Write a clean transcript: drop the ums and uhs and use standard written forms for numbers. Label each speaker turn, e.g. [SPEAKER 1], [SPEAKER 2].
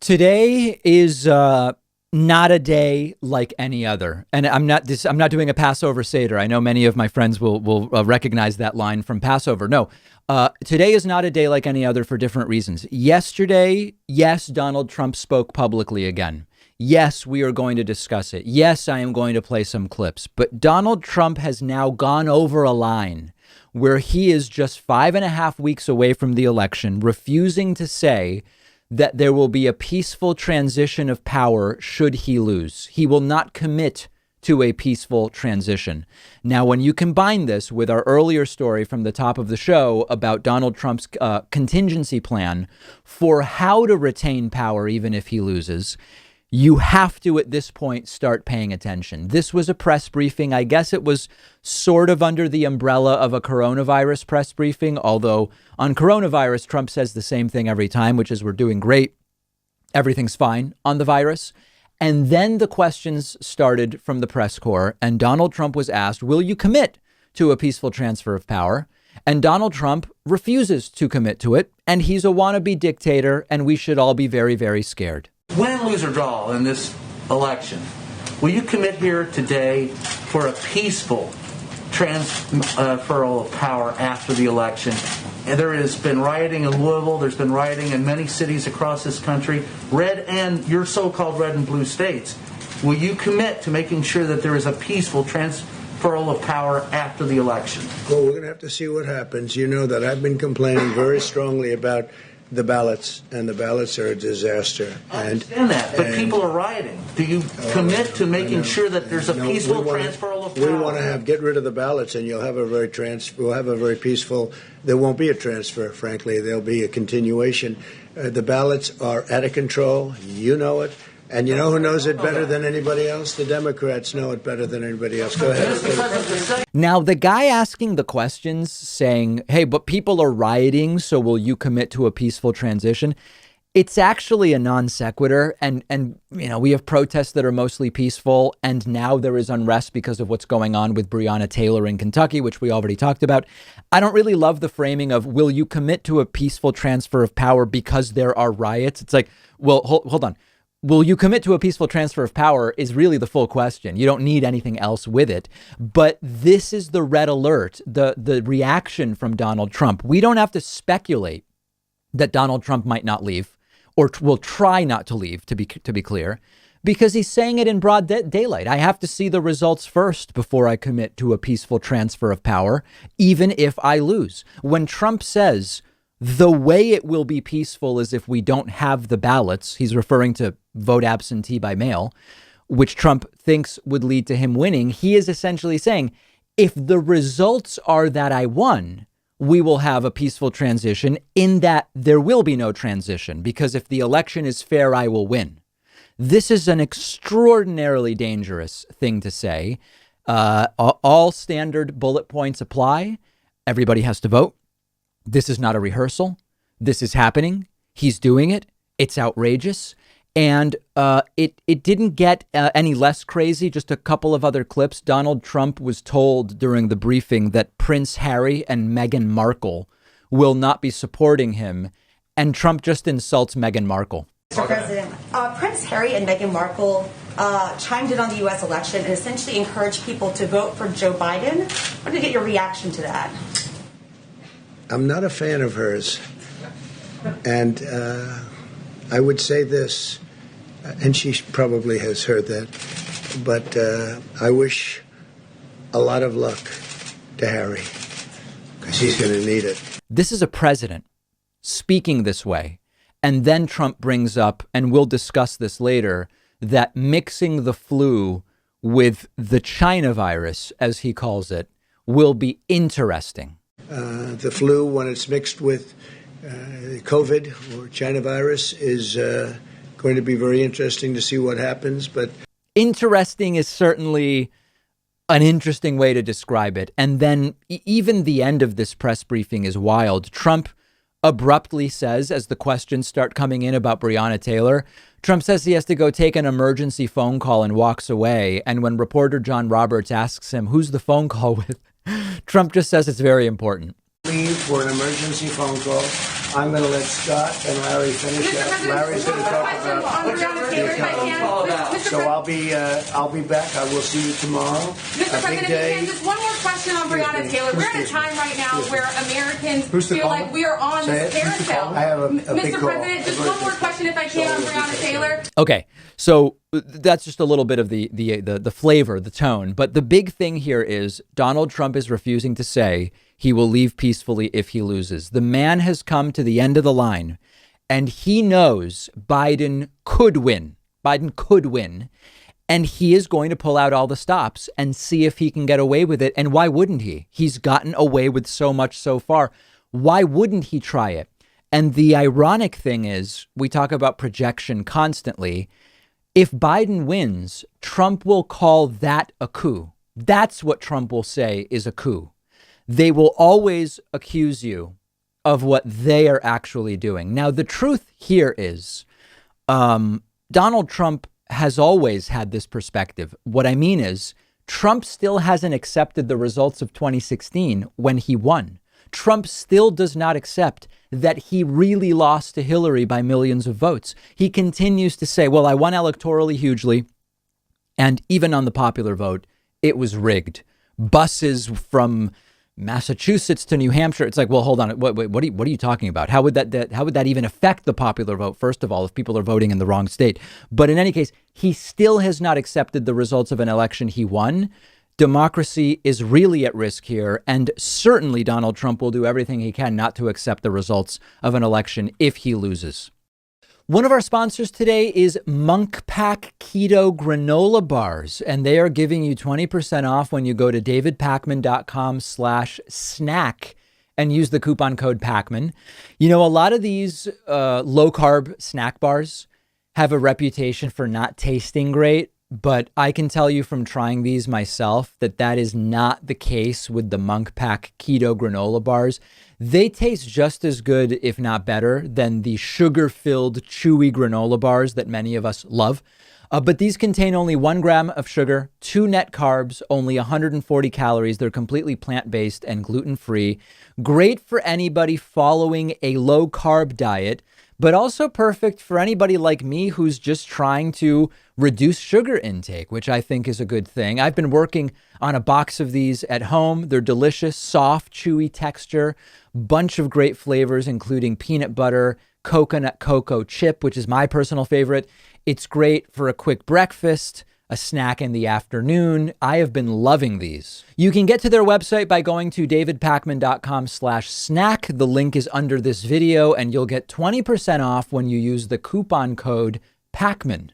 [SPEAKER 1] Today is not a day like any other, and I'm not doing a Passover Seder. I know many of my friends will recognize that line from Passover. No, today is not a day like any other for different reasons. Yesterday, yes, Donald Trump spoke publicly again. Yes, we are going to discuss it. Yes, I am going to play some clips. But Donald Trump has now gone over a line where he is just 5.5 weeks away from the election, refusing to say that there will be a peaceful transition of power should he lose. He will not commit to a peaceful transition. Now, when you combine this with our earlier story from the top of the show about Donald Trump's contingency plan for how to retain power even if he loses, you have to, at this point, start paying attention. This was a press briefing. I guess it was sort of under the umbrella of a coronavirus press briefing, although on coronavirus, Trump says the same thing every time, which is we're doing great. Everything's fine on the virus. And then the questions started from the press corps, and Donald Trump was asked, will you commit to a peaceful transfer of power? And Donald Trump refuses to commit to it, and he's a wannabe dictator, and we should all be very, very scared.
[SPEAKER 2] Win, lose, or draw in this election, will you commit here today for a peaceful transferal of power after the election? And there has been rioting in Louisville. There's been rioting in many cities across this country, red and your so-called red and blue states. Will you commit to making sure that there is a peaceful transferal of power after the election?
[SPEAKER 3] Well, we're going to have to see what happens. You know that I've been complaining very strongly about the ballots, and the ballots are a disaster.
[SPEAKER 2] I understand that, but people are rioting. Do you commit to making sure that there's a peaceful transferal of power?
[SPEAKER 3] We want to get rid of the ballots, and we'll have a very peaceful. There won't be a transfer, frankly. There'll be a continuation. The ballots are out of control. You know it. And you know who knows it better than anybody else? The Democrats know it better than anybody else. Go ahead.
[SPEAKER 1] Now, the guy asking the questions saying, hey, but people are rioting, so will you commit to a peaceful transition? It's actually a non sequitur. And you know, we have protests that are mostly peaceful. And now there is unrest because of what's going on with Breonna Taylor in Kentucky, which we already talked about. I don't really love the framing of will you commit to a peaceful transfer of power because there are riots? It's like, well, hold on. Will you commit to a peaceful transfer of power is really the full question. You don't need anything else with it. But this is the red alert, the reaction from Donald Trump. We don't have to speculate that Donald Trump might not leave or will try not to leave, to be clear, because he's saying it in broad daylight. I have to see the results first before I commit to a peaceful transfer of power, even if I lose. When Trump says the way it will be peaceful is if we don't have the ballots, he's referring to vote absentee by mail, which Trump thinks would lead to him winning. He is essentially saying, if the results are that I won, we will have a peaceful transition, in that there will be no transition, because if the election is fair, I will win. This is an extraordinarily dangerous thing to say. All standard bullet points apply. Everybody has to vote. This is not a rehearsal. This is happening. He's doing it. It's outrageous. And it didn't get any less crazy. Just a couple of other clips. Donald Trump was told during the briefing that Prince Harry and Meghan Markle will not be supporting him. And Trump just insults Meghan Markle.
[SPEAKER 4] Mr. President, Prince Harry and Meghan Markle chimed in on the U.S. election and essentially encouraged people to vote for Joe Biden. I want to get your reaction to that.
[SPEAKER 3] I'm not a fan of hers. And I would say this, and she probably has heard that, but I wish a lot of luck to Harry, because he's going to need it.
[SPEAKER 1] This is a president speaking this way. And then Trump brings up, and we'll discuss this later, that mixing the flu with the China virus, as he calls it, will be interesting.
[SPEAKER 3] The flu, when it's mixed with COVID or China virus, is going to be very interesting to see what happens. But
[SPEAKER 1] interesting is certainly an interesting way to describe it. And then even the end of this press briefing is wild. Trump abruptly says, as the questions start coming in about Breonna Taylor, Trump says he has to go take an emergency phone call and walks away. And when reporter John Roberts asks him, who's the phone call with? Trump just says it's very important.
[SPEAKER 3] Leave for an emergency phone call. I'm going to let Scott and Larry finish that. Larry's going to talk about the economy. So I'll be back. I will see you tomorrow.
[SPEAKER 5] Mr. President, just one more question on Breonna Taylor. We're in a time right now where Americans feel like we are on this carousel.
[SPEAKER 3] I have a big
[SPEAKER 5] Mr.
[SPEAKER 3] call.
[SPEAKER 5] President, just one more question, if I can, on Breonna Taylor.
[SPEAKER 1] Okay, so that's just a little bit of the flavor, the tone. But the big thing here is Donald Trump is refusing to say he will leave peacefully if he loses. The man has come to the end of the line, and he knows Biden could win. Biden could win. And he is going to pull out all the stops and see if he can get away with it. And why wouldn't he? He's gotten away with so much so far. Why wouldn't he try it? And the ironic thing is, we talk about projection constantly. If Biden wins, Trump will call that a coup. That's what Trump will say is a coup. They will always accuse you of what they are actually doing. Now, the truth here is Donald Trump has always had this perspective. What I mean is Trump still hasn't accepted the results of 2016 when he won. Trump still does not accept that he really lost to Hillary by millions of votes. He continues to say, well, I won electorally hugely. And even on the popular vote, it was rigged. Buses from Massachusetts to New Hampshire. It's like, well, hold on. What are you talking about? How would that even affect the popular vote? First of all, if people are voting in the wrong state. But in any case, he still has not accepted the results of an election he won. Democracy is really at risk here. And certainly Donald Trump will do everything he can not to accept the results of an election if he loses. One of our sponsors today is Monk Pack Keto Granola Bars, and they are giving you 20% off when you go to davidpakman.com/snack and use the coupon code Pakman. You know, a lot of these low carb snack bars have a reputation for not tasting great, but I can tell you from trying these myself that that is not the case with the Monk Pack Keto Granola Bars. They taste just as good, if not better, than the sugar-filled, chewy granola bars that many of us love. But these contain only 1 gram of sugar, 2 net carbs, only 140 calories. They're completely plant-based and gluten-free. Great for anybody following a low-carb diet, but also perfect for anybody like me who's just trying to reduce sugar intake, which I think is a good thing. I've been working on a box of these at home. They're delicious, soft, chewy texture, bunch of great flavors, including peanut butter, coconut cocoa chip, which is my personal favorite. It's great for a quick breakfast, a snack in the afternoon. I have been loving these. You can get to their website by going to davidpakman.com/snack. The link is under this video, and you'll get 20% off when you use the coupon code Pakman.